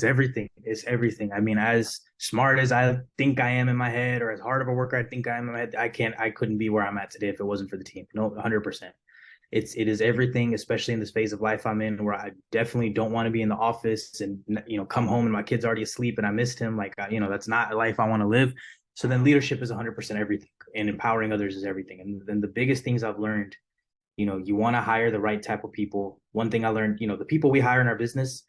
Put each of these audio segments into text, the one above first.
It's everything. It's everything. I mean, as smart as I think I am in my head, or as hard of a worker I think I am in my head, I couldn't be where I'm at today if it wasn't for the team. No, 100%. It is everything, especially in this phase of life I'm in, where I definitely don't want to be in the office and come home and my kid's already asleep and I missed him. Like that's not a life I want to live. So then leadership is 100% everything, and empowering others is everything. And then the biggest things I've learned, you want to hire the right type of people. One thing I learned, the people we hire in our business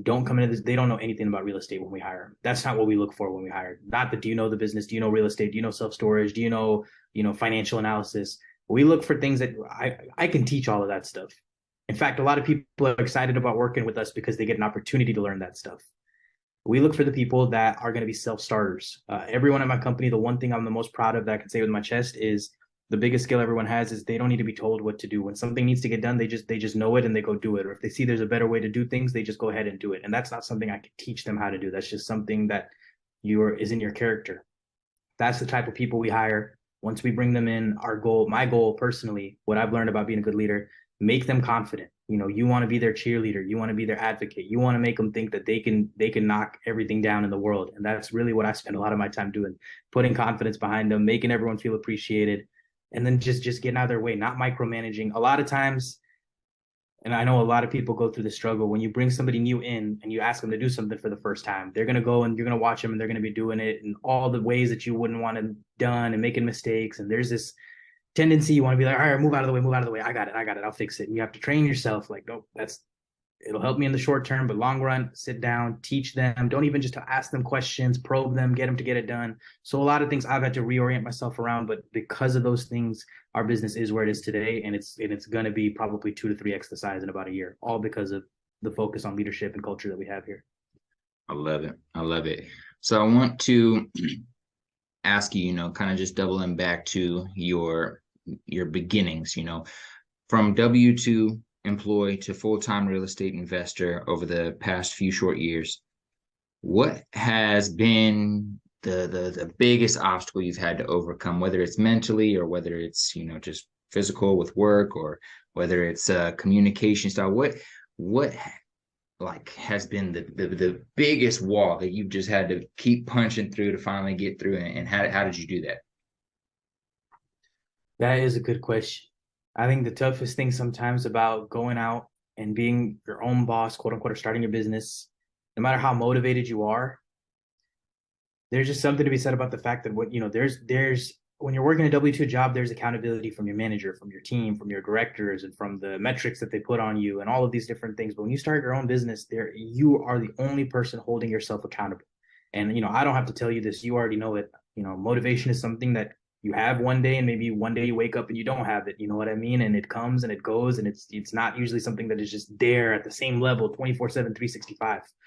don't come into this, they don't know anything about real estate when we hire them. That's not what we look for when we hire. Not that, do you know the business? Do you know real estate? Do you know self-storage? Do you know, financial analysis? We look for things that I can teach all of that stuff. In fact, a lot of people are excited about working with us because they get an opportunity to learn that stuff. We look for the people that are going to be self-starters. Everyone in my company, the one thing I'm the most proud of that I can say with my chest is the biggest skill everyone has is they don't need to be told what to do. When something needs to get done, they just know it and they go do it. Or if they see there's a better way to do things, they just go ahead and do it. And that's not something I can teach them how to do. That's just something that is in your character. That's the type of people we hire. Once we bring them in, my goal personally, what I've learned about being a good leader, make them confident. You want to be their cheerleader, you want to be their advocate, you want to make them think that they can knock everything down in the world. And that's really what I spend a lot of my time doing, putting confidence behind them, making everyone feel appreciated, and then just getting out of their way, not micromanaging. A lot of times, and I know a lot of people go through the struggle when you bring somebody new in and you ask them to do something for the first time. They're going to go and you're going to watch them and they're going to be doing it in all the ways that you wouldn't want to done and making mistakes. And there's this tendency you want to be like, all right, move out of the way, move out of the way. I got it, I'll fix it. And you have to train yourself like, no, it'll help me in the short term, but long run, sit down, teach them. Don't even just ask them questions, probe them, get them to get it done. So a lot of things I've had to reorient myself around, but because of those things, our business is where it is today, and it's going to be probably 2 to 3x the size in about a year, all because of the focus on leadership and culture that we have here. I love it. I love it. So I want to ask you, kind of just doubling back to your beginnings, from W-2 employee to full-time real estate investor over the past few short years. What has been the biggest obstacle you've had to overcome, whether it's mentally or whether it's, just physical with work, or whether it's communication style? What like has been the biggest wall that you've just had to keep punching through to finally get through, and how did you do that? That is a good question. I think the toughest thing sometimes about going out and being your own boss, quote unquote, or starting your business, no matter how motivated you are, there's just something to be said about the fact that there's when you're working a W-2 job, there's accountability from your manager, from your team, from your directors, and from the metrics that they put on you and all of these different things. But when you start your own business, you are the only person holding yourself accountable. And I don't have to tell you this, you already know it. Motivation is something that you have one day, and maybe one day you wake up and you don't have it. You know what I mean? And it comes and it goes, and it's not usually something that is just there at the same level 24/7, 365.